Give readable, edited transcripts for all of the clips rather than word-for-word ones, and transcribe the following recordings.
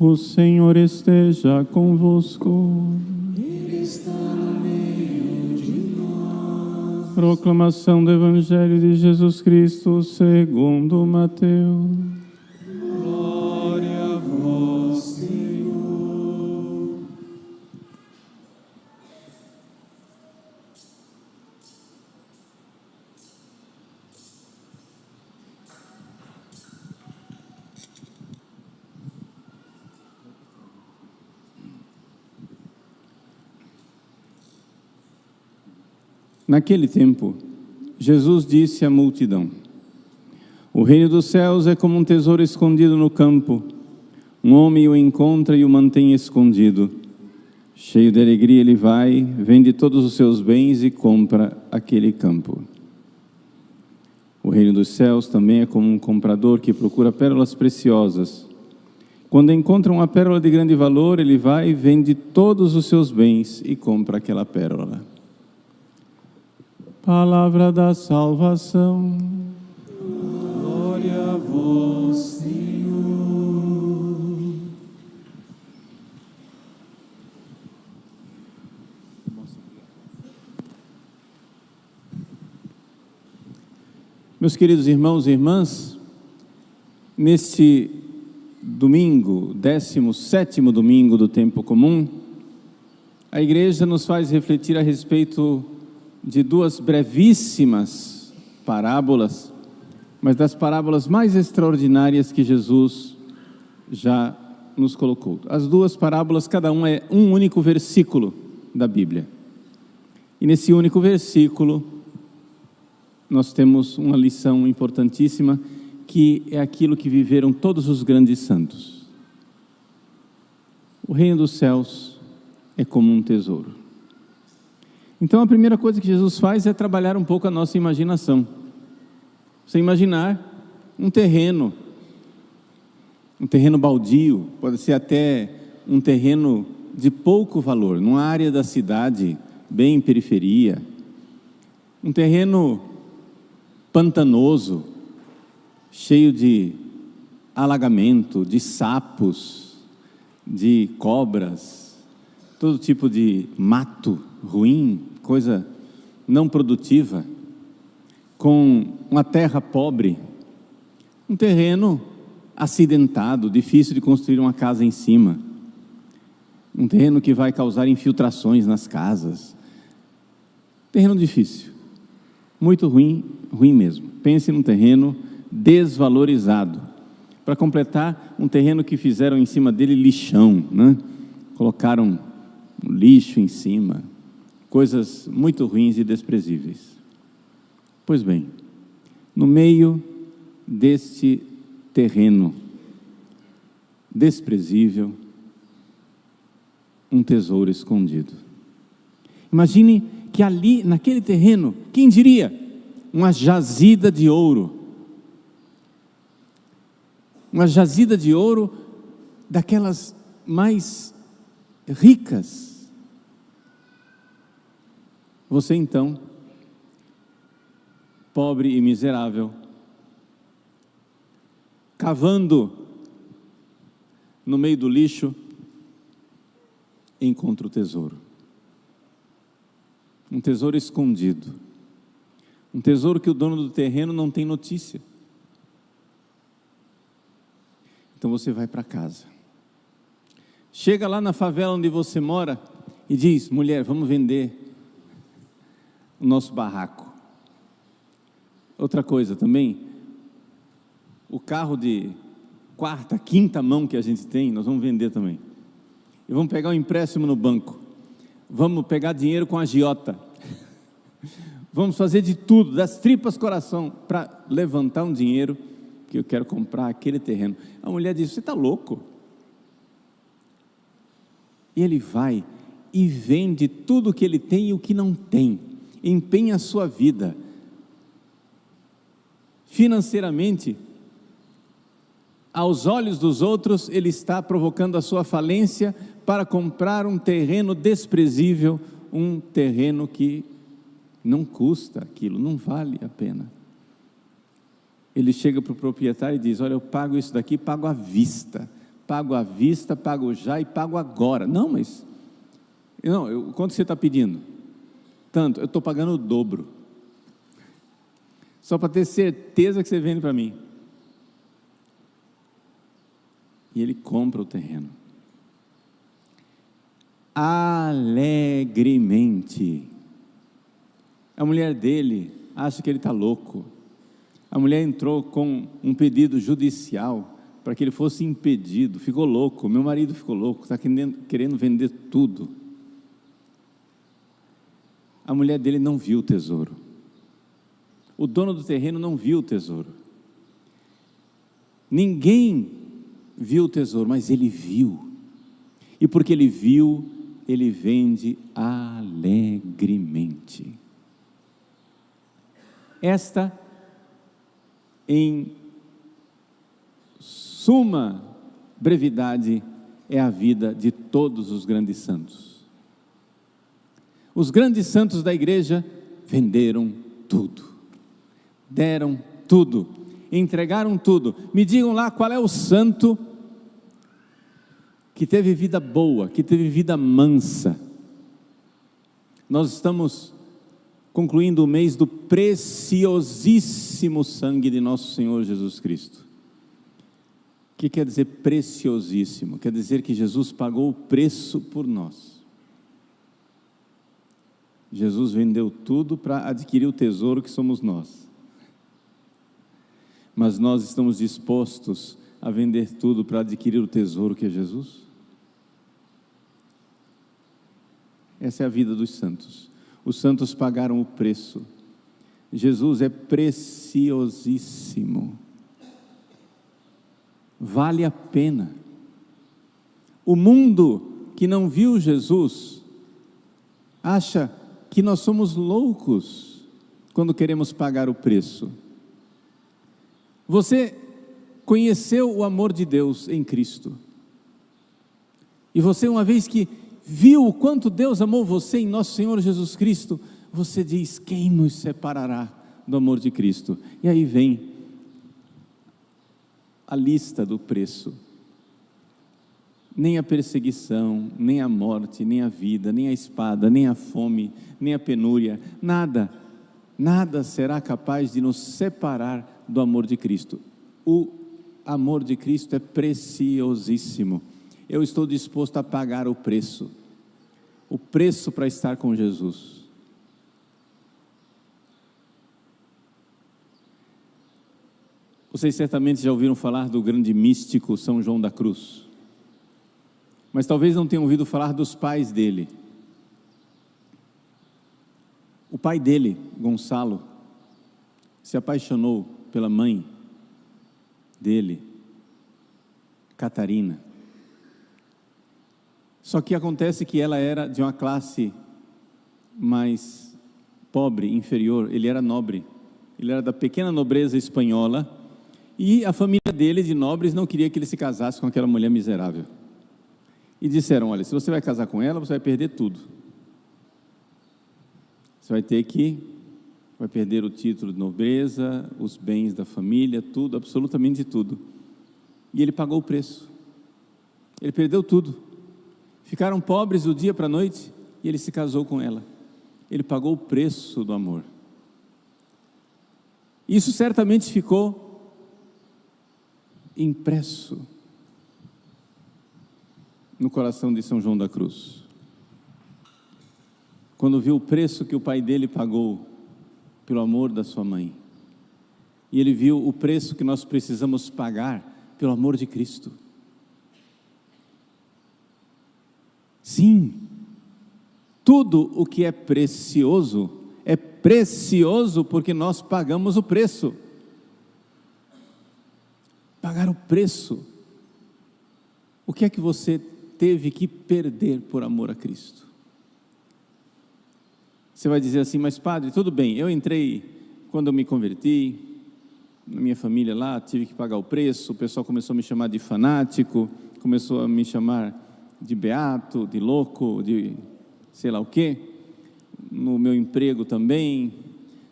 O Senhor esteja convosco. Ele está no meio de nós. Proclamação do Evangelho de Jesus Cristo segundo Mateus. Glória a vós, Senhor. Naquele tempo, Jesus disse à multidão: O reino dos céus é como um tesouro escondido no campo. Um homem o encontra e o mantém escondido. Cheio de alegria, ele vai, vende todos os seus bens e compra aquele campo. O reino dos céus também é como um comprador que procura pérolas preciosas. Quando encontra uma pérola de grande valor, ele vai, vende todos os seus bens e compra aquela pérola. Palavra da salvação. Glória a vós, Senhor. Meus queridos irmãos e irmãs, neste domingo, 17º domingo do tempo comum, a igreja nos faz refletir a respeito de duas brevíssimas parábolas, mas das parábolas mais extraordinárias que Jesus já nos colocou. As duas parábolas, cada uma é um único versículo da Bíblia. E nesse único versículo, nós temos uma lição importantíssima, que é aquilo que viveram todos os grandes santos. O reino dos céus é como um tesouro. Então a primeira coisa que Jesus faz é trabalhar um pouco a nossa imaginação. Você imaginar um terreno baldio, pode ser até um terreno de pouco valor, numa área da cidade, bem em periferia, um terreno pantanoso, cheio de alagamento, de sapos, de cobras, todo tipo de mato ruim, coisa não produtiva, com uma terra pobre, um terreno acidentado, difícil de construir uma casa em cima, um terreno que vai causar infiltrações nas casas, terreno difícil, muito ruim, ruim mesmo. Pense num terreno desvalorizado. Para completar, um terreno que fizeram em cima dele lixão, né? Colocaram um lixo em cima, coisas muito ruins e desprezíveis. Pois bem, no meio deste terreno desprezível, um tesouro escondido. Imagine que ali, naquele terreno, quem diria? Uma jazida de ouro. Uma jazida de ouro daquelas mais ricas. Você então, pobre e miserável, cavando no meio do lixo, encontra o tesouro. Um tesouro escondido. Um tesouro que o dono do terreno não tem notícia. Então você vai para casa. Chega lá na favela onde você mora e diz: mulher, vamos vender o nosso barraco. Outra coisa também, o carro de quarta, quinta mão que a gente tem, nós vamos vender também. E vamos pegar um empréstimo no banco. Vamos pegar dinheiro com a agiota. Vamos fazer de tudo, das tripas coração, para levantar um dinheiro que eu quero comprar aquele terreno. A mulher diz: você está louco? E ele vai e vende tudo o que ele tem e o que não tem. Empenha a sua vida. Financeiramente, aos olhos dos outros, ele está provocando a sua falência para comprar um terreno desprezível, um terreno que não custa aquilo, não vale a pena. Ele chega para o proprietário e diz: olha, eu pago isso daqui, pago à vista, pago à vista, pago já e pago agora. Não, mas, quanto você está pedindo? Tanto, eu estou pagando o dobro, só para ter certeza que você vende para mim. E ele compra o terreno, alegremente. A mulher dele acha que ele está louco. A mulher entrou com um pedido judicial para que ele fosse impedido. Ficou louco, meu marido ficou louco, está querendo vender tudo. A mulher dele não viu o tesouro. O dono do terreno não viu o tesouro. Ninguém viu o tesouro, mas ele viu. E porque ele viu, ele vende alegremente. Esta, em suma brevidade, é a vida de todos os grandes santos. Os grandes santos da igreja venderam tudo, deram tudo, entregaram tudo. Me digam lá qual é o santo que teve vida boa, que teve vida mansa. Nós estamos concluindo o mês do preciosíssimo sangue de nosso Senhor Jesus Cristo. O que quer dizer preciosíssimo? Quer dizer que Jesus pagou o preço por nós. Jesus vendeu tudo para adquirir o tesouro que somos nós. Mas nós estamos dispostos a vender tudo para adquirir o tesouro que é Jesus? Essa é a vida dos santos. Os santos pagaram o preço. Jesus é preciosíssimo. Vale a pena. O mundo que não viu Jesus acha que nós somos loucos quando queremos pagar o preço. Você conheceu o amor de Deus em Cristo. E você, uma vez que viu o quanto Deus amou você em nosso Senhor Jesus Cristo, você diz: quem nos separará do amor de Cristo? E aí vem a lista do preço. Nem a perseguição, nem a morte, nem a vida, nem a espada, nem a fome, nem a penúria, nada será capaz de nos separar do amor de Cristo. O amor de Cristo é preciosíssimo. Eu estou disposto a pagar o preço para estar com Jesus. Vocês certamente já ouviram falar do grande místico São João da Cruz, mas talvez não tenham ouvido falar dos pais dele. O pai dele, Gonçalo, se apaixonou pela mãe dele, Catarina. Só que acontece que ela era de uma classe mais pobre, inferior. Ele era nobre, ele era da pequena nobreza espanhola, e a família dele, de nobres, não queria que ele se casasse com aquela mulher miserável. E disseram: olha, se você vai casar com ela, você vai perder tudo. Você vai perder o título de nobreza, os bens da família, tudo, absolutamente tudo. E ele pagou o preço. Ele perdeu tudo. Ficaram pobres do dia para a noite e ele se casou com ela. Ele pagou o preço do amor. Isso certamente ficou impresso no coração de São João da Cruz. Quando viu o preço que o pai dele pagou pelo amor da sua mãe, e ele viu o preço que nós precisamos pagar pelo amor de Cristo. Sim, tudo o que é precioso porque nós pagamos o preço. Pagar o preço. O que é que você teve que perder por amor a Cristo? Você vai dizer assim: mas padre, tudo bem, eu entrei quando eu me converti, na minha família lá, tive que pagar o preço, o pessoal começou a me chamar de fanático, começou a me chamar de beato, de louco, de sei lá o quê. No meu emprego também,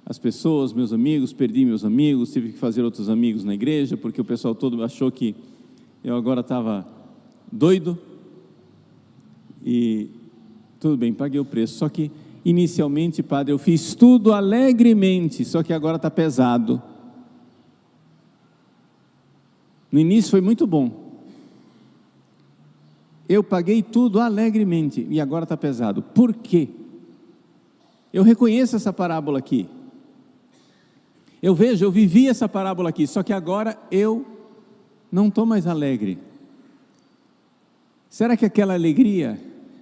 as pessoas, meus amigos, perdi meus amigos, tive que fazer outros amigos na igreja, porque o pessoal todo achou que eu agora estava doido e tudo bem, paguei o preço, só que inicialmente, padre, eu fiz tudo alegremente, só que agora está pesado. No início foi muito bom, eu paguei tudo alegremente e agora está pesado. Por quê? Eu reconheço essa parábola aqui, eu vivi essa parábola aqui, só que agora eu não estou mais alegre. Será que aquela alegria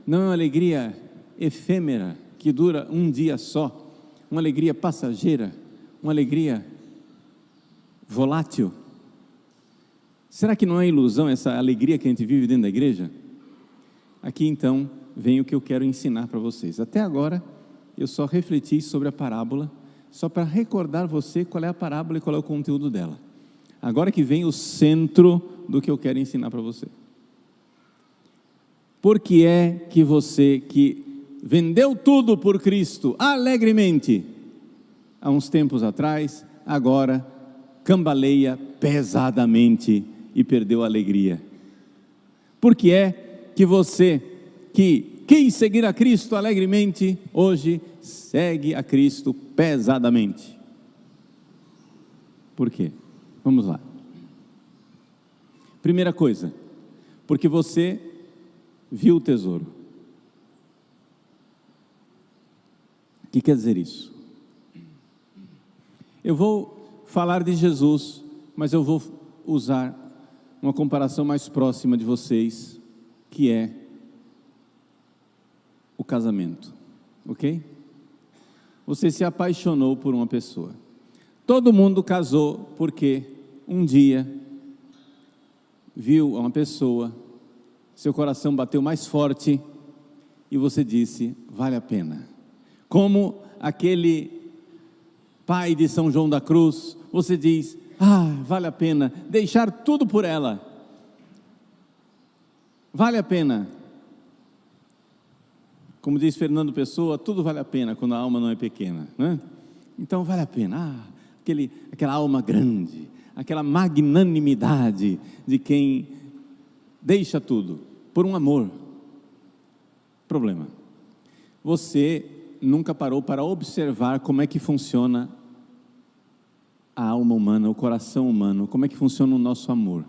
não é uma alegria efêmera, que dura um dia só, uma alegria passageira, uma alegria volátil? Será que não é ilusão essa alegria que a gente vive dentro da igreja? Aqui então vem o que eu quero ensinar para vocês. Até agora eu só refleti sobre a parábola, só para recordar você qual é a parábola e qual é o conteúdo dela. Agora que vem o centro do que eu quero ensinar para você. Por que é que você que vendeu tudo por Cristo alegremente, há uns tempos atrás, agora cambaleia pesadamente e perdeu a alegria? Por que é que você que quis seguir a Cristo alegremente, hoje segue a Cristo pesadamente? Por quê? Vamos lá. Primeira coisa, porque você viu o tesouro. O que quer dizer isso? Eu vou falar de Jesus, mas eu vou usar uma comparação mais próxima de vocês, que é o casamento, ok? Você se apaixonou por uma pessoa. Todo mundo casou porque um dia viu uma pessoa, seu coração bateu mais forte e você disse, vale a pena. Como aquele pai de São João da Cruz, você diz, vale a pena deixar tudo por ela. Vale a pena. Como diz Fernando Pessoa, tudo vale a pena quando a alma não é pequena, né? Então vale a pena, aquela alma grande, aquela magnanimidade de quem deixa tudo por um amor. Problema, você nunca parou para observar como é que funciona a alma humana, o coração humano, como é que funciona o nosso amor.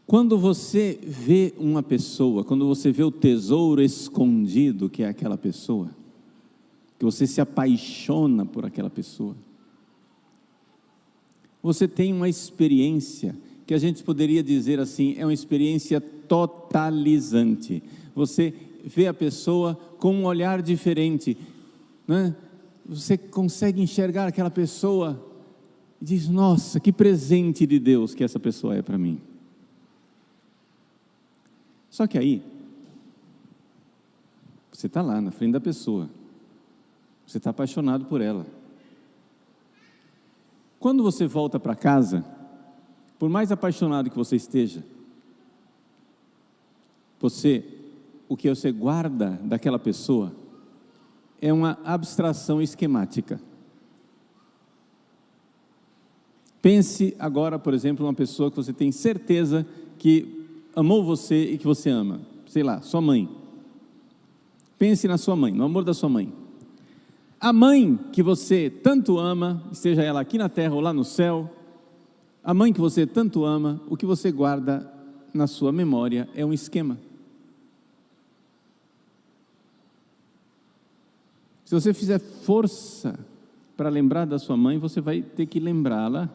Quando você vê uma pessoa, quando você vê o tesouro escondido que é aquela pessoa, que você se apaixona por aquela pessoa, você tem uma experiência que a gente poderia dizer assim, é uma experiência totalizante. Você vê a pessoa com um olhar diferente, né? Você consegue enxergar aquela pessoa e diz, nossa, que presente de Deus que essa pessoa é para mim. Só que aí, você está lá na frente da pessoa, você está apaixonado por ela. Quando você volta para casa, por mais apaixonado que você esteja, o que você guarda daquela pessoa é uma abstração esquemática. Pense agora, por exemplo, uma pessoa que você tem certeza que amou você e que você ama, sei lá, sua mãe. Pense na sua mãe, no amor da sua mãe. A mãe que você tanto ama, seja ela aqui na terra ou lá no céu, a mãe que você tanto ama, o que você guarda na sua memória é um esquema. Se você fizer força para lembrar da sua mãe, você vai ter que lembrá-la,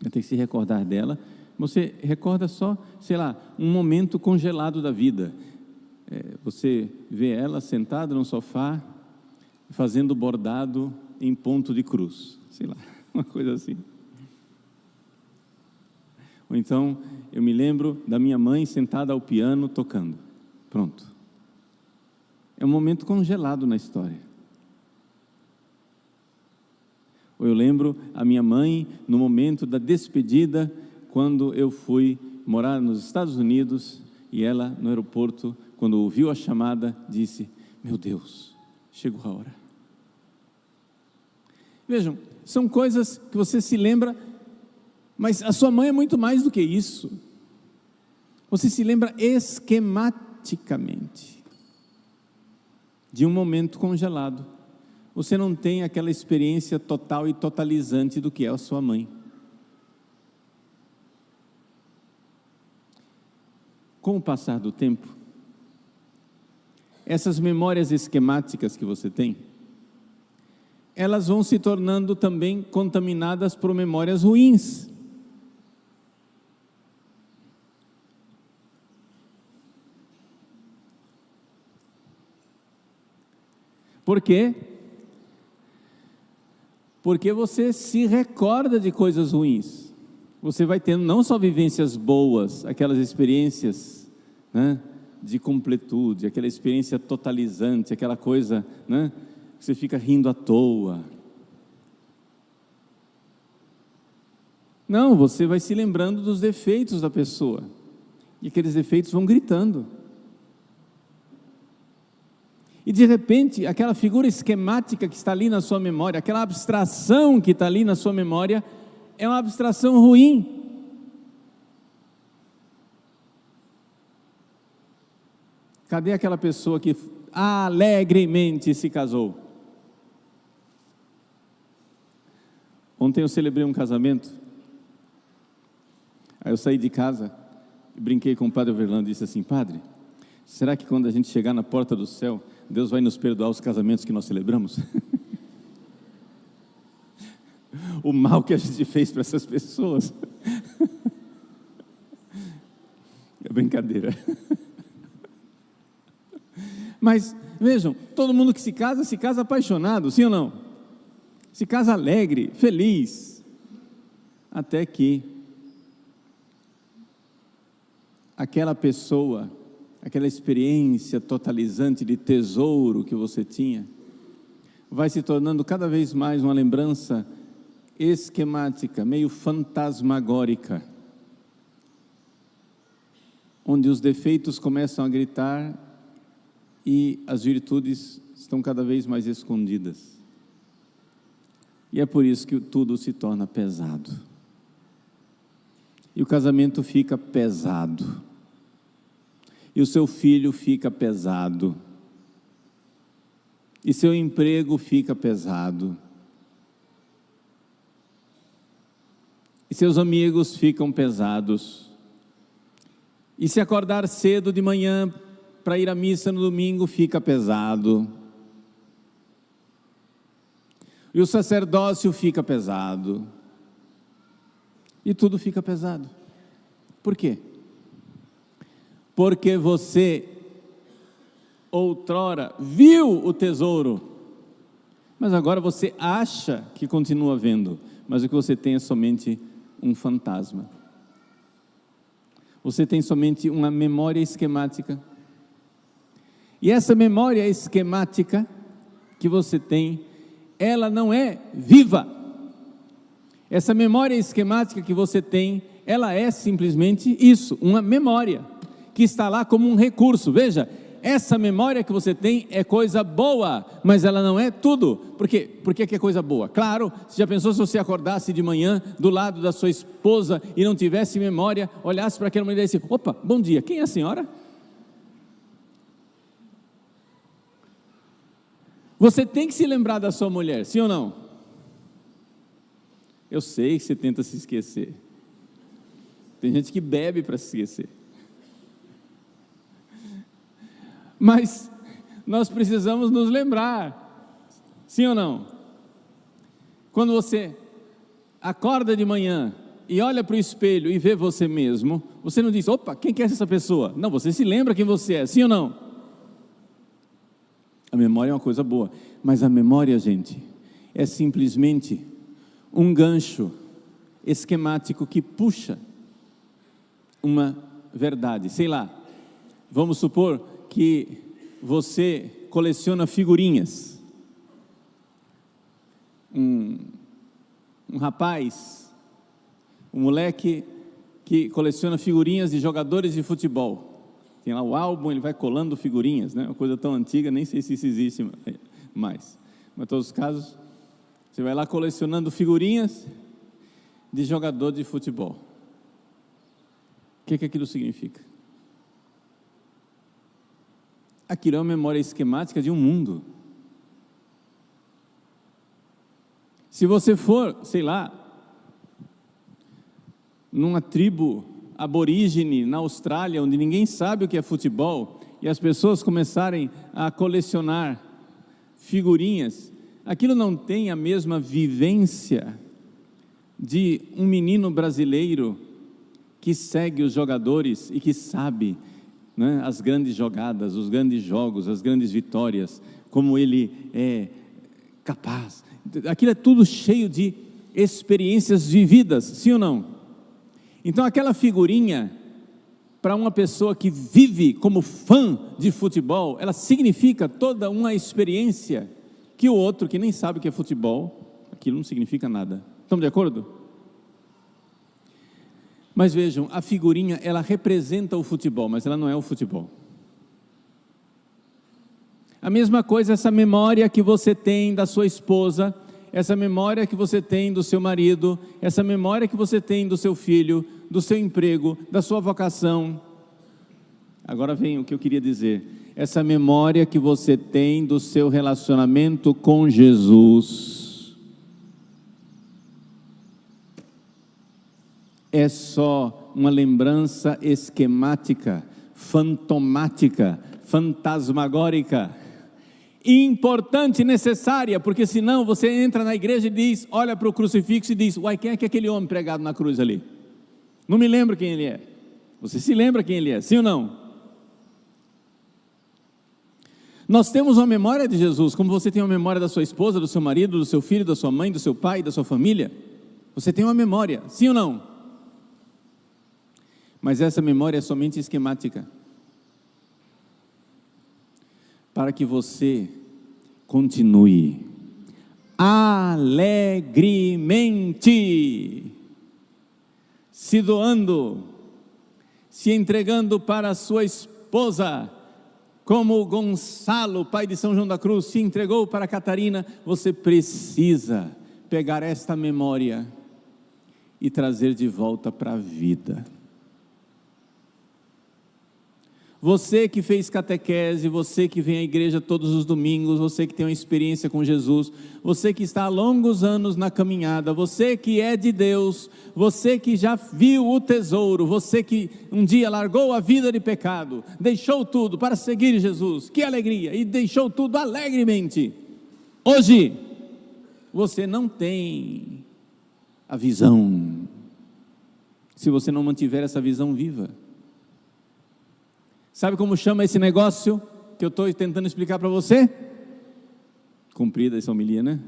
vai ter que se recordar dela. Você recorda só, sei lá, um momento congelado da vida. Você vê ela sentada no sofá, fazendo bordado em ponto de cruz, sei lá, uma coisa assim. Ou então, eu me lembro da minha mãe sentada ao piano tocando. Pronto. É um momento congelado na história. Ou eu lembro a minha mãe no momento da despedida, quando eu fui morar nos Estados Unidos, e ela no aeroporto, quando ouviu a chamada, disse, meu Deus, chegou a hora. Vejam, são coisas que você se lembra, mas a sua mãe é muito mais do que isso. Você se lembra esquematicamente de um momento congelado. Você não tem aquela experiência total e totalizante do que é a sua mãe. Com o passar do tempo, essas memórias esquemáticas que você tem, elas vão se tornando também contaminadas por memórias ruins. Por quê? Porque você se recorda de coisas ruins. Você vai tendo não só vivências boas, aquelas experiências, né, de completude, aquela experiência totalizante, aquela coisa, né, que você fica rindo à toa. Não, você vai se lembrando dos defeitos da pessoa. E aqueles defeitos vão gritando. E de repente, aquela figura esquemática que está ali na sua memória, aquela abstração que está ali na sua memória, é uma abstração ruim. Cadê aquela pessoa que alegremente se casou? Ontem eu celebrei um casamento. Aí eu saí de casa e brinquei com o padre Overlando e disse assim: padre, será que quando a gente chegar na porta do céu, Deus vai nos perdoar os casamentos que nós celebramos? O mal que a gente fez para essas pessoas. É brincadeira. Mas, vejam, todo mundo que se casa apaixonado, sim ou não? Se casa alegre, feliz. Até que aquela pessoa, aquela experiência totalizante de tesouro que você tinha, vai se tornando cada vez mais uma lembrança esquemática, meio fantasmagórica, onde os defeitos começam a gritar e as virtudes estão cada vez mais escondidas. E é por isso que tudo se torna pesado. E o casamento fica pesado. E o seu filho fica pesado. E seu emprego fica pesado. E seus amigos ficam pesados. E se acordar cedo de manhã para ir à missa no domingo fica pesado. E o sacerdócio fica pesado. E tudo fica pesado. Por quê? Porque você outrora viu o tesouro, mas agora você acha que continua vendo, mas o que você tem é somente um fantasma. Você tem somente uma memória esquemática. E essa memória esquemática que você tem, ela não é viva. Essa memória esquemática que você tem, ela é simplesmente isso, uma memória, que está lá como um recurso. Veja, essa memória que você tem é coisa boa, mas ela não é tudo. Por quê? Por que é coisa boa? Claro, você já pensou se você acordasse de manhã do lado da sua esposa e não tivesse memória, olhasse para aquela mulher e disse: opa, bom dia, quem é a senhora? Você tem que se lembrar da sua mulher, sim ou não? Eu sei que você tenta se esquecer. Tem gente que bebe para se esquecer. Mas nós precisamos nos lembrar, sim ou não? Quando você acorda de manhã e olha para o espelho e vê você mesmo, você não diz: opa, quem que é essa pessoa? Não, você se lembra quem você é, sim ou não? A memória é uma coisa boa, mas a memória, gente, é simplesmente um gancho esquemático que puxa uma verdade. Sei lá, vamos supor que você coleciona figurinhas. Um rapaz, um moleque que coleciona figurinhas de jogadores de futebol. Tem lá o álbum, ele vai colando figurinhas, né? Uma coisa tão antiga, nem sei se isso existe mais. Mas em todos os casos, você vai lá colecionando figurinhas de jogador de futebol. O que aquilo significa? Aquilo é uma memória esquemática de um mundo. Se você for, sei lá, numa tribo aborígene na Austrália, onde ninguém sabe o que é futebol, e as pessoas começarem a colecionar figurinhas, aquilo não tem a mesma vivência de um menino brasileiro que segue os jogadores e que sabe, né, as grandes jogadas, os grandes jogos, as grandes vitórias, como ele é capaz. Aquilo é tudo cheio de experiências vividas, sim ou não? Então aquela figurinha, para uma pessoa que vive como fã de futebol, ela significa toda uma experiência que o outro que nem sabe o que é futebol, aquilo não significa nada. Estamos de acordo? Mas vejam, a figurinha, ela representa o futebol, mas ela não é o futebol. A mesma coisa, essa memória que você tem da sua esposa, essa memória que você tem do seu marido, essa memória que você tem do seu filho, do seu emprego, da sua vocação. Agora vem o que eu queria dizer. Essa memória que você tem do seu relacionamento com Jesus é só uma lembrança esquemática, fantomática, fantasmagórica, importante, necessária, porque senão você entra na igreja e diz, olha para o crucifixo e diz, uai, quem é que é aquele homem pregado na cruz ali? Não me lembro quem ele é. Você se lembra quem ele é, sim ou não? Nós temos uma memória de Jesus, como você tem uma memória da sua esposa, do seu marido, do seu filho, da sua mãe, do seu pai, da sua família. Você tem uma memória, sim ou não? Mas essa memória é somente esquemática, para que você continue alegremente se doando, se entregando para a sua esposa, como Gonçalo, pai de São João da Cruz, se entregou para Catarina. Você precisa pegar esta memória e trazer de volta para a vida. Você que fez catequese, você que vem à igreja todos os domingos, você que tem uma experiência com Jesus, você que está há longos anos na caminhada, você que é de Deus, você que já viu o tesouro, você que um dia largou a vida de pecado, deixou tudo para seguir Jesus, que alegria, e deixou tudo alegremente. Hoje, você não tem a visão, se você não mantiver essa visão viva. Sabe como chama esse negócio que eu estou tentando explicar para você? Comprida essa homilia, né?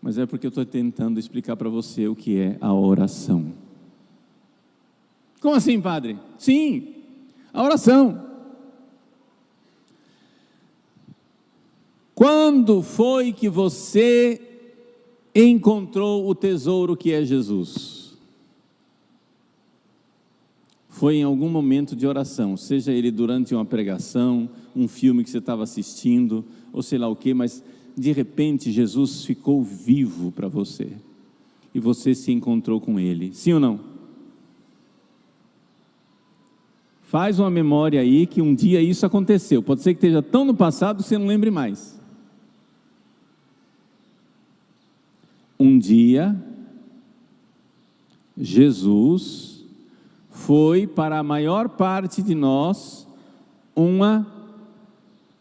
Mas é porque eu estou tentando explicar para você o que é a oração. Como assim, padre? Sim, a oração. Quando foi que você encontrou o tesouro que é Jesus? Foi em algum momento de oração, seja ele durante uma pregação, um filme que você estava assistindo, ou sei lá o que, mas de repente Jesus ficou vivo para você, e você se encontrou com Ele, sim ou não? Faz uma memória aí que um dia isso aconteceu, pode ser que esteja tão no passado que você não lembre mais. Um dia, Jesus foi para a maior parte de nós uma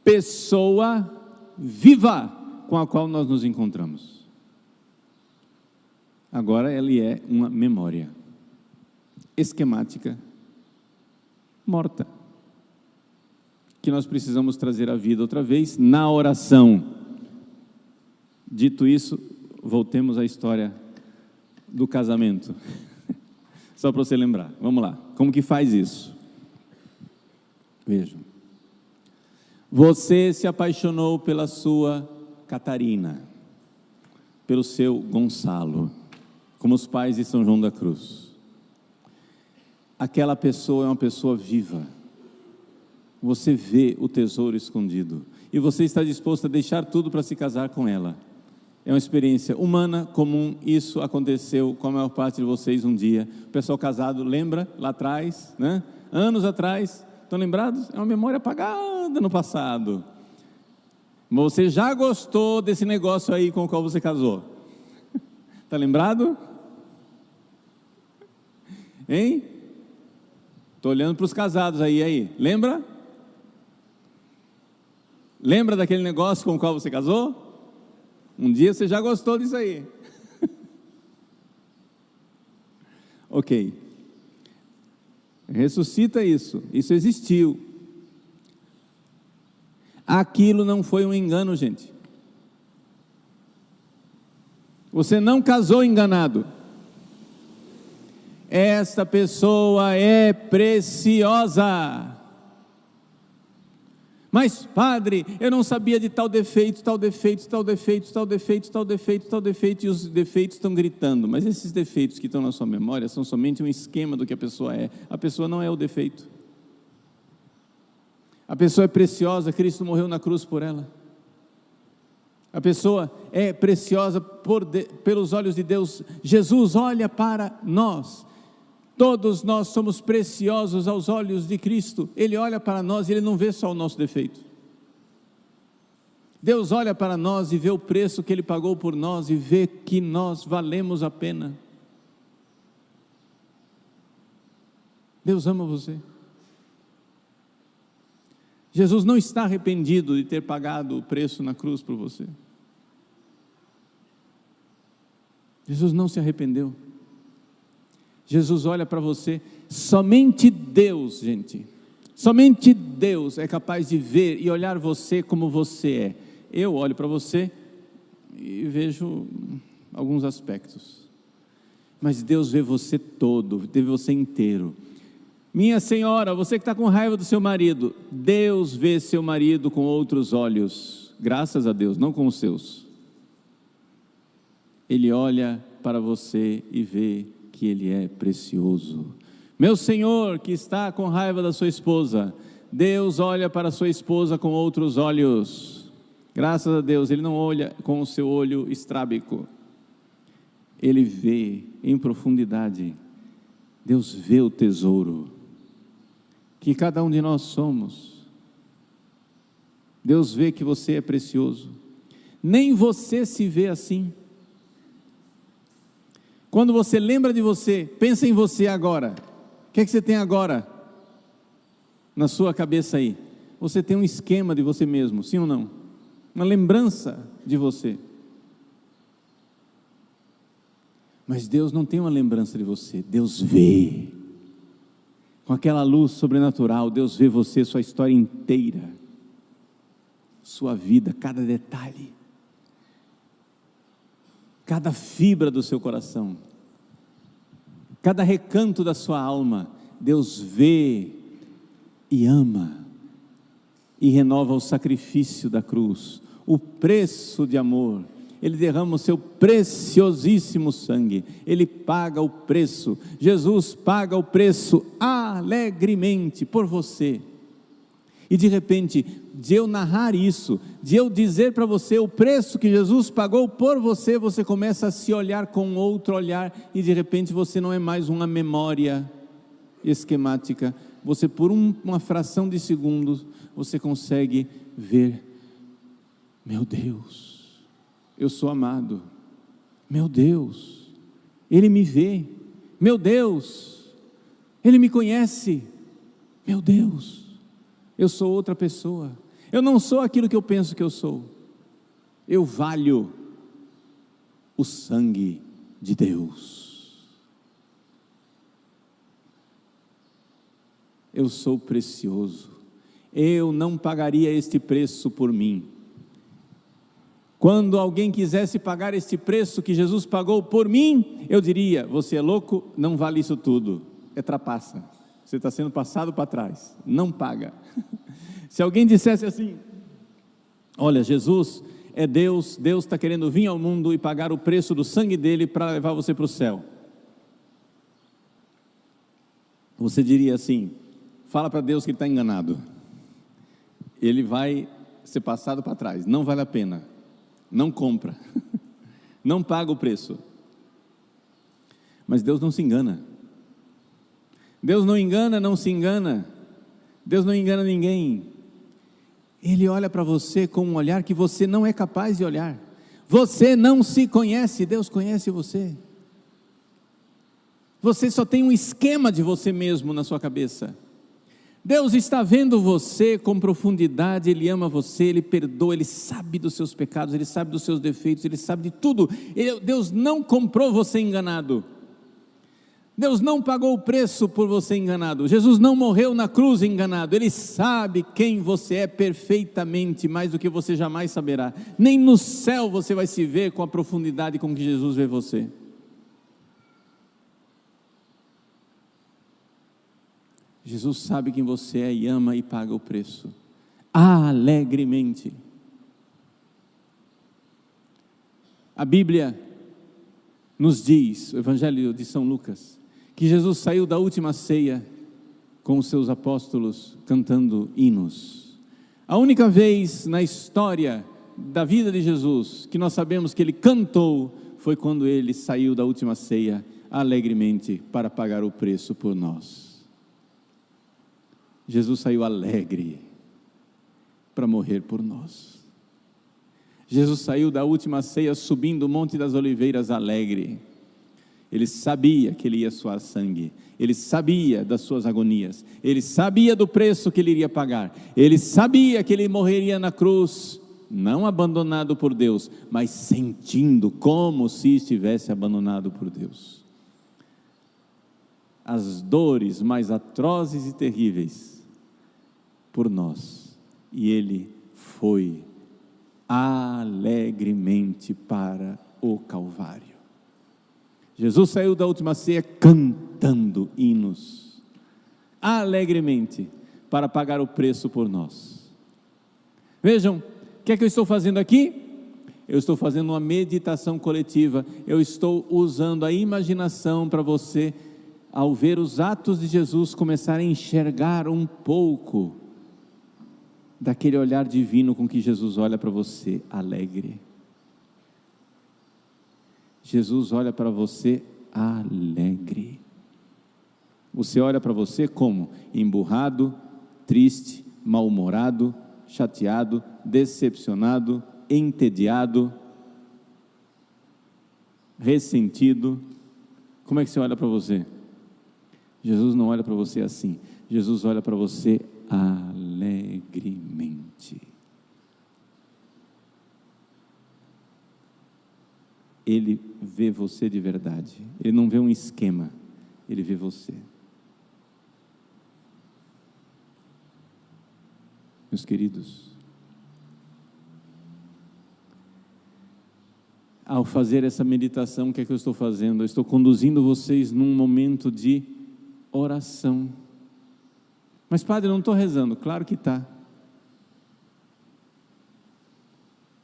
pessoa viva com a qual nós nos encontramos. Agora ele é uma memória esquemática, morta, que nós precisamos trazer à vida outra vez na oração. Dito isso, voltemos à história do casamento. Só para você lembrar, vamos lá, como que faz isso? Vejam, você se apaixonou pela sua Catarina, pelo seu Gonçalo, como os pais de São João da Cruz. Aquela pessoa é uma pessoa viva, você vê o tesouro escondido, e você está disposto a deixar tudo para se casar com ela. É uma experiência humana, comum, isso aconteceu com a maior parte de vocês um dia. O pessoal casado, lembra, lá atrás, né? Anos atrás, Estão lembrados? É uma memória apagada no passado. Você já gostou desse negócio aí com o qual você casou? Está lembrado? Hein? Estou olhando para os casados aí. Lembra? Lembra daquele negócio com o qual você casou? Um dia você já gostou disso aí. Ok. Ressuscita isso. Isso existiu. Aquilo não foi um engano, gente. Você não casou enganado. Esta pessoa é preciosa. Mas, padre, eu não sabia de tal defeito, tal defeito, tal defeito, tal defeito, tal defeito, tal defeito, e os defeitos estão gritando. Mas esses defeitos que estão na sua memória são somente um esquema do que a pessoa é. A pessoa não é o defeito. A pessoa é preciosa, Cristo morreu na cruz por ela. A pessoa é preciosa pelos olhos de Deus. Jesus olha para nós. Todos nós somos preciosos aos olhos de Cristo. Ele olha para nós e Ele não vê só o nosso defeito. Deus olha para nós e vê o preço que Ele pagou por nós e vê que nós valemos a pena. Deus ama você. Jesus não está arrependido de ter pagado o preço na cruz por você. Jesus não se arrependeu. Jesus olha para você, somente Deus, gente, somente Deus é capaz de ver e olhar você como você é. Eu olho para você e vejo alguns aspectos, mas Deus vê você todo, vê você inteiro. Minha senhora, você que está com raiva do seu marido, Deus vê seu marido com outros olhos, graças a Deus, não com os seus. Ele olha para você e vê que Ele é precioso. Meu Senhor, que está com raiva da sua esposa, Deus olha para a sua esposa com outros olhos. Graças a Deus, Ele não olha com o seu olho estrábico. Ele vê em profundidade. Deus vê o tesouro que cada um de nós somos. Deus vê que você é precioso. Nem você se vê assim. Quando você lembra de você, pensa em você agora. O que é que você tem agora na sua cabeça aí? Você tem um esquema de você mesmo, sim ou não? Uma lembrança de você. Mas Deus não tem uma lembrança de você. Deus vê. Com aquela luz sobrenatural, Deus vê você, sua história inteira. Sua vida, cada detalhe. Cada fibra do seu coração, cada recanto da sua alma, Deus vê e ama, e renova o sacrifício da cruz, o preço de amor. Ele derrama o seu preciosíssimo sangue, Ele paga o preço. Jesus paga o preço alegremente por você. E de repente, de eu narrar isso, de eu dizer para você o preço que Jesus pagou por você, você começa a se olhar com outro olhar, e de repente você não é mais uma memória esquemática. Você, por uma fração de segundos, você consegue ver: meu Deus, eu sou amado. Meu Deus, Ele me vê. Meu Deus, Ele me conhece. Meu Deus, eu sou outra pessoa. Eu não sou aquilo que eu penso que eu sou. Eu valho o sangue de Deus. Eu sou precioso. Eu não pagaria este preço por mim. Quando alguém quisesse pagar este preço que Jesus pagou por mim, eu diria: você é louco, não vale isso tudo, é trapaça. Você está sendo passado para trás, não paga. Se alguém dissesse assim: olha, Jesus é Deus, Deus está querendo vir ao mundo e pagar o preço do sangue dele para levar você para o céu, você diria assim: fala para Deus que ele está enganado, ele vai ser passado para trás, não vale a pena, não compra, não paga o preço. Mas Deus não se engana. Deus não engana, não se engana. Deus não engana ninguém. Ele olha para você com um olhar que você não é capaz de olhar. Você não se conhece, Deus conhece você. Você só tem um esquema de você mesmo na sua cabeça. Deus está vendo você com profundidade, Ele ama você, Ele perdoa, Ele sabe dos seus pecados, Ele sabe dos seus defeitos, Ele sabe de tudo. Deus não comprou você enganado. Deus não pagou o preço por você enganado. Jesus não morreu na cruz enganado. Ele sabe quem você é perfeitamente, mais do que você jamais saberá. Nem no céu você vai se ver com a profundidade com que Jesus vê você. Jesus sabe quem você é e ama e paga o preço, alegremente. A Bíblia nos diz, o Evangelho de São Lucas, que Jesus saiu da última ceia com os seus apóstolos cantando hinos. A única vez na história da vida de Jesus que nós sabemos que Ele cantou foi quando Ele saiu da última ceia alegremente para pagar o preço por nós. Jesus saiu alegre para morrer por nós. Jesus saiu da última ceia subindo o Monte das Oliveiras alegre. Ele sabia que Ele ia suar sangue. Ele sabia das suas agonias. Ele sabia do preço que Ele iria pagar. Ele sabia que Ele morreria na cruz, não abandonado por Deus, mas sentindo como se estivesse abandonado por Deus. As dores mais atrozes e terríveis por nós, e Ele foi alegremente para o Calvário. Jesus saiu da última ceia cantando hinos, alegremente, para pagar o preço por nós. Vejam, o que é que eu estou fazendo aqui? Eu estou fazendo uma meditação coletiva, eu estou usando a imaginação para você, ao ver os atos de Jesus, começar a enxergar um pouco daquele olhar divino com que Jesus olha para você alegre. Jesus olha para você alegre. Você olha para você como? Emburrado, triste, mal-humorado, chateado, decepcionado, entediado, ressentido. Como é que você olha para você? Jesus não olha para você assim. Jesus olha para você alegremente. Ele vê você de verdade. Ele não vê um esquema. Ele vê você. Meus queridos, ao fazer essa meditação, o que é que eu estou fazendo? Eu estou conduzindo vocês num momento de oração. Mas padre, eu não estou rezando. Claro que está.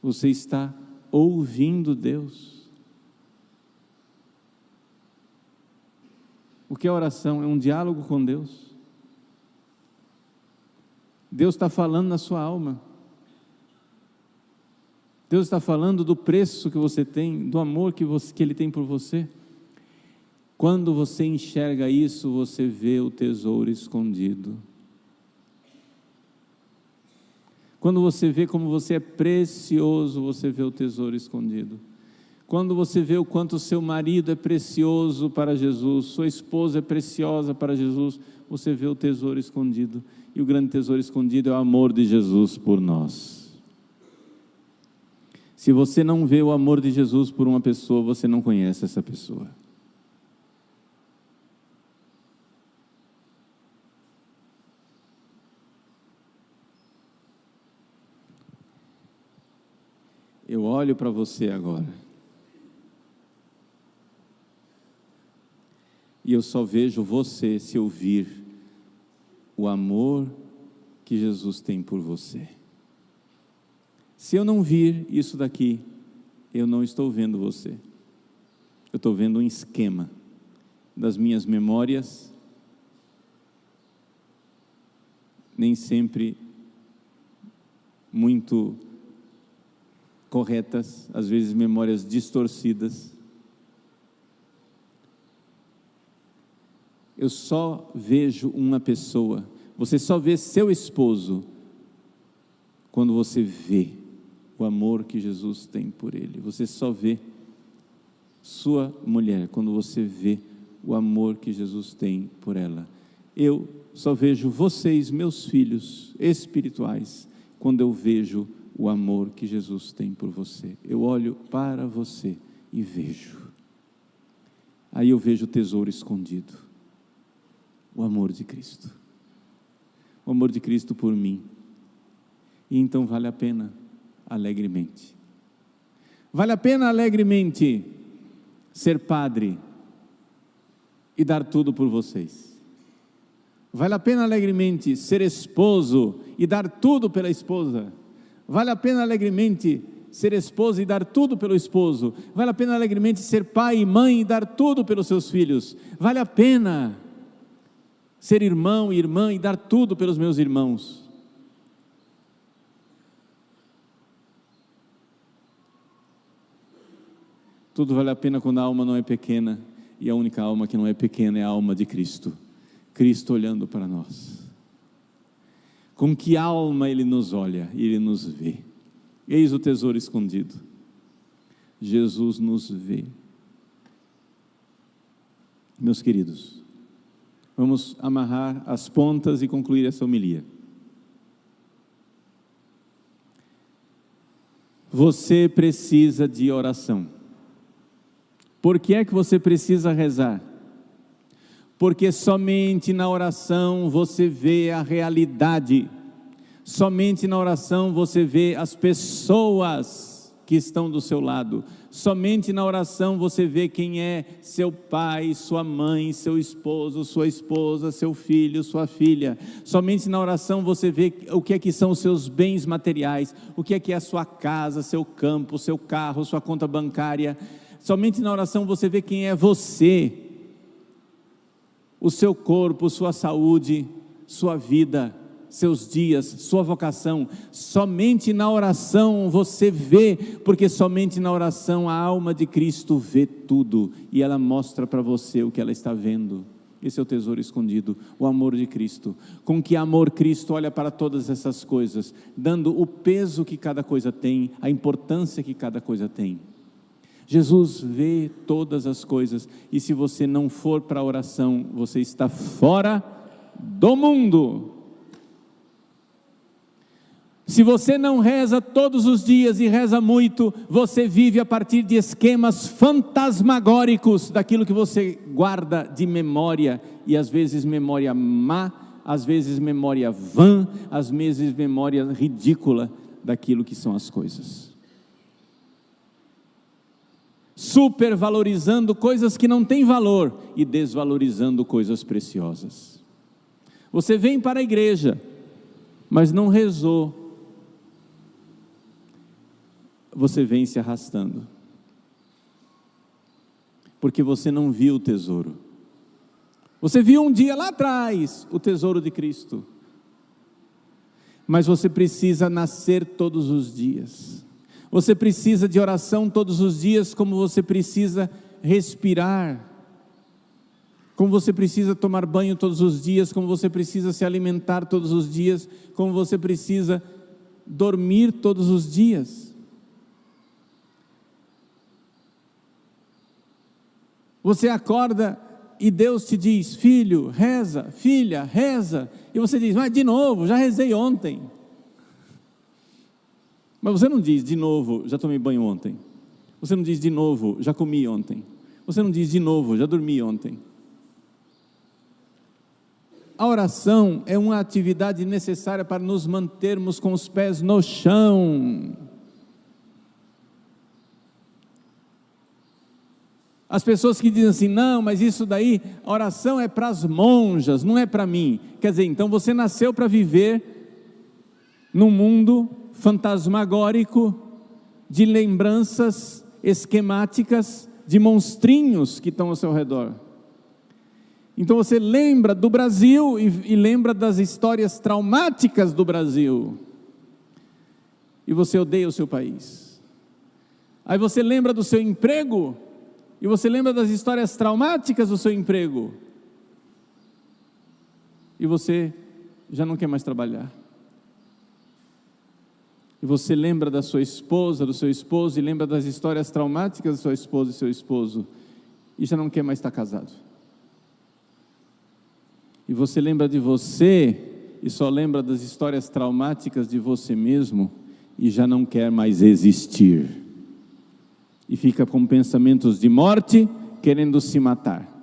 Você está ouvindo Deus. O que é oração? É um diálogo com Deus. Deus está falando na sua alma. Deus está falando do preço que você tem, do amor que Ele tem por você. Quando você enxerga isso, você vê o tesouro escondido. Quando você vê como você é precioso, você vê o tesouro escondido. Quando você vê o quanto o seu marido é precioso para Jesus, sua esposa é preciosa para Jesus, você vê o tesouro escondido. E o grande tesouro escondido é o amor de Jesus por nós. Se você não vê o amor de Jesus por uma pessoa, você não conhece essa pessoa. Eu olho para você agora e eu só vejo você se eu vir o amor que Jesus tem por você. Se eu não vir isso daqui, eu não estou vendo você. Eu estou vendo um esquema das minhas memórias, nem sempre muito corretas, às vezes memórias distorcidas. Eu só vejo uma pessoa, Você só vê seu esposo quando você vê o amor que Jesus tem por ele. Você só vê sua mulher quando você vê o amor que Jesus tem por ela. Eu só vejo vocês, meus filhos espirituais, quando eu vejo o amor que Jesus tem por você. Eu olho para você e vejo. Aí eu vejo o tesouro escondido. O amor de Cristo. O amor de Cristo por mim. E então vale a pena alegremente. Vale a pena alegremente ser padre e dar tudo por vocês. Vale a pena alegremente ser esposo e dar tudo pela esposa. Vale a pena alegremente ser esposa e dar tudo pelo esposo. Vale a pena alegremente ser pai e mãe e dar tudo pelos seus filhos. Vale a pena ser irmão e irmã e dar tudo pelos meus irmãos. Tudo vale a pena quando a alma não é pequena, e a única alma que não é pequena é a alma de Cristo. Cristo olhando para nós. Com que alma Ele nos olha e Ele nos vê? Eis o tesouro escondido. Jesus nos vê. Meus queridos, vamos amarrar as pontas e concluir essa homilia. Você precisa de oração. Por que é que você precisa rezar? Porque somente na oração você vê a realidade, somente na oração você vê as pessoas que estão do seu lado, somente na oração você vê quem é seu pai, sua mãe, seu esposo, sua esposa, seu filho, sua filha. Somente na oração você vê o que é que são os seus bens materiais, o que é a sua casa, seu campo, seu carro, sua conta bancária. Somente na oração você vê quem é você, o seu corpo, sua saúde, sua vida, seus dias, sua vocação. Somente na oração você vê, porque somente na oração a alma de Cristo vê tudo, e ela mostra para você o que ela está vendo. Esse é o tesouro escondido, o amor de Cristo. Com que amor Cristo olha para todas essas coisas, dando o peso que cada coisa tem, a importância que cada coisa tem. Jesus vê todas as coisas, e se você não for para a oração, você está fora do mundo. Se você não reza todos os dias e reza muito, você vive a partir de esquemas fantasmagóricos, daquilo que você guarda de memória, e às vezes memória má, às vezes memória vã, às vezes memória ridícula daquilo que são as coisas. Supervalorizando coisas que não têm valor e desvalorizando coisas preciosas. Você vem para a igreja, mas não rezou. Você vem se arrastando, porque você não viu o tesouro. Você viu um dia lá atrás o tesouro de Cristo, mas você precisa nascer todos os dias. Você precisa de oração todos os dias, como você precisa respirar, como você precisa tomar banho todos os dias, como você precisa se alimentar todos os dias, como você precisa dormir todos os dias. Você acorda e Deus te diz: filho, reza, filha, reza, e você diz: mas de novo, já rezei ontem. Mas você não diz de novo, já tomei banho ontem. Você não diz de novo, já comi ontem. Você não diz de novo, já dormi ontem. A oração é uma atividade necessária para nos mantermos com os pés no chão. As pessoas que dizem assim: não, mas isso daí, a oração é para as monjas, não é para mim. Quer dizer, então você nasceu para viver num mundo fantasmagórico, de lembranças esquemáticas, de monstrinhos que estão ao seu redor. Então você lembra do Brasil e lembra das histórias traumáticas do Brasil, e você odeia o seu país. Aí você lembra do seu emprego, e você lembra das histórias traumáticas do seu emprego, e você já não quer mais trabalhar. E você lembra da sua esposa, do seu esposo, e lembra das histórias traumáticas da sua esposa e seu esposo, e já não quer mais estar casado. E você lembra de você, e só lembra das histórias traumáticas de você mesmo, e já não quer mais existir. E fica com pensamentos de morte, querendo se matar.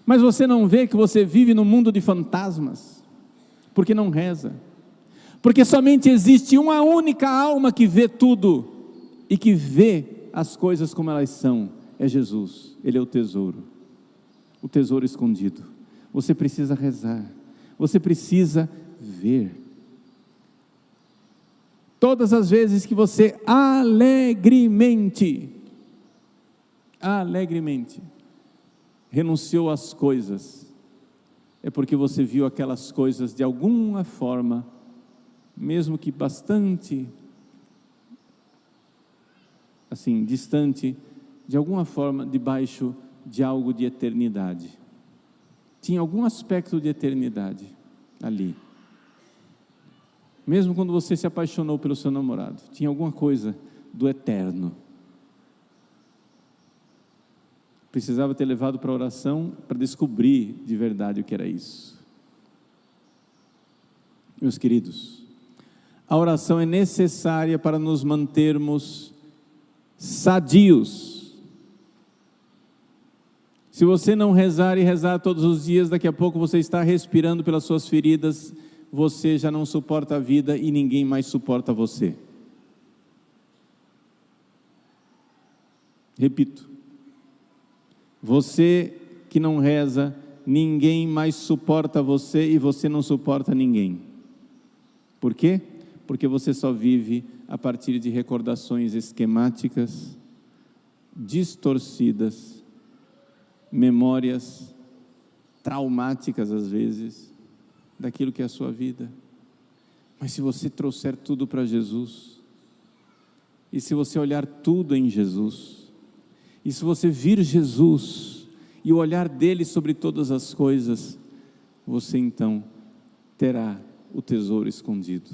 Mas você não vê que você vive num mundo de fantasmas, porque não reza. Porque somente existe uma única alma que vê tudo, e que vê as coisas como elas são, é Jesus. Ele é o tesouro escondido. Você precisa rezar, você precisa ver. Todas as vezes que você alegremente renunciou às coisas, é porque você viu aquelas coisas de alguma forma, mesmo que bastante assim, distante, de alguma forma debaixo de algo de eternidade. Tinha algum aspecto de eternidade ali. Mesmo quando você se apaixonou pelo seu namorado, tinha alguma coisa do eterno. Precisava ter levado para a oração para descobrir de verdade o que era isso. Meus queridos, a oração é necessária para nos mantermos sadios. Se você não rezar e rezar todos os dias, daqui a pouco você está respirando pelas suas feridas, você já não suporta a vida e ninguém mais suporta você. Repito, você que não reza, ninguém mais suporta você e você não suporta ninguém. Por quê? Porque você só vive a partir de recordações esquemáticas, distorcidas, memórias traumáticas às vezes, daquilo que é a sua vida. Mas se você trouxer tudo para Jesus, e se você olhar tudo em Jesus, e se você vir Jesus, e o olhar dele sobre todas as coisas, você então terá o tesouro escondido.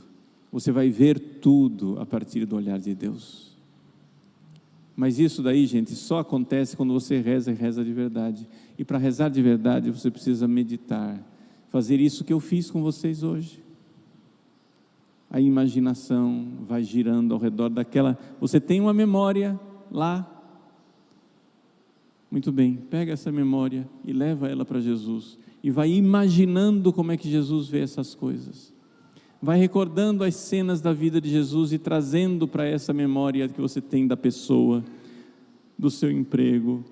Você vai ver tudo a partir do olhar de Deus. Mas isso daí, gente, só acontece quando você reza e reza de verdade. E para rezar de verdade, você precisa meditar. Fazer isso que eu fiz com vocês hoje. A imaginação vai girando ao redor daquela... Você tem uma memória lá. Muito bem, pega essa memória e leva ela para Jesus. E vai imaginando como é que Jesus vê essas coisas. Vai recordando as cenas da vida de Jesus e trazendo para essa memória que você tem da pessoa, do seu emprego,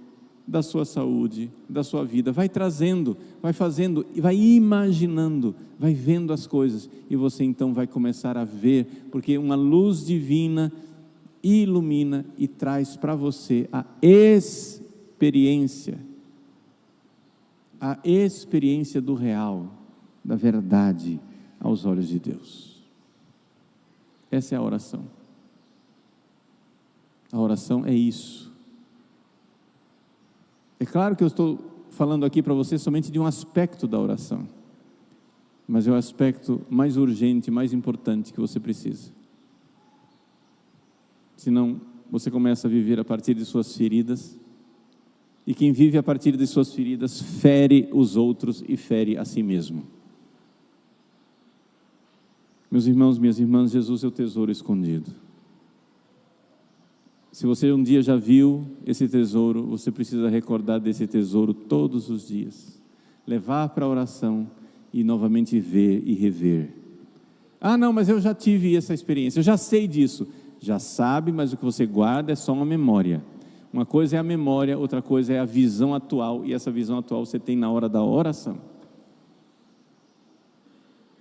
da sua saúde, da sua vida. Vai trazendo, vai fazendo, vai imaginando, vai vendo as coisas. E você então vai começar a ver, porque uma luz divina ilumina e traz para você a experiência do real, da verdade, aos olhos de Deus. Essa é a oração. A oração é isso. É claro que eu estou falando aqui para você somente de um aspecto da oração, mas é o aspecto mais urgente, mais importante que você precisa. Senão você começa a viver a partir de suas feridas, e quem vive a partir de suas feridas fere os outros e fere a si mesmo. Meus irmãos, minhas irmãs, Jesus é o tesouro escondido. Se você um dia já viu esse tesouro, você precisa recordar desse tesouro todos os dias. Levar para a oração e novamente ver e rever. Ah, não, mas eu já tive essa experiência, eu já sei disso. Já sabe, mas o que você guarda é só uma memória. Uma coisa é a memória, outra coisa é a visão atual, e essa visão atual você tem na hora da oração.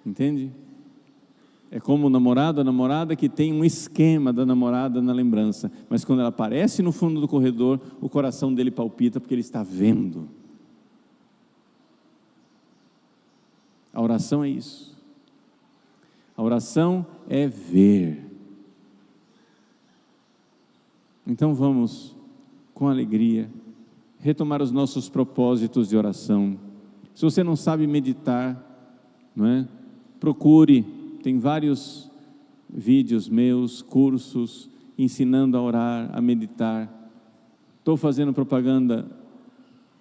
Entende? É como o namorado, a namorada que tem um esquema da namorada na lembrança, mas quando ela aparece no fundo do corredor, o coração dele palpita porque ele está vendo. A oração é isso. A oração é ver. Então vamos, com alegria, retomar os nossos propósitos de oração. Se você não sabe meditar, não é? Procure, tem vários vídeos meus, cursos, ensinando a orar, a meditar. Estou fazendo propaganda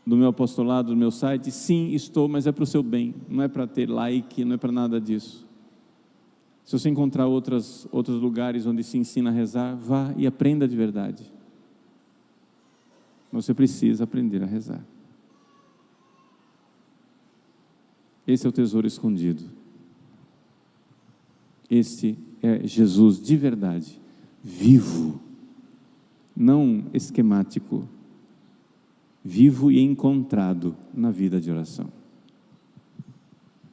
do meu apostolado, do meu site? Sim, estou, mas é para o seu bem, não é para ter like, não é para nada disso. Se você encontrar outros lugares onde se ensina a rezar, vá e aprenda de verdade. Você precisa aprender a rezar. Esse é o tesouro escondido. Esse é Jesus de verdade, vivo, não esquemático, vivo e encontrado na vida de oração.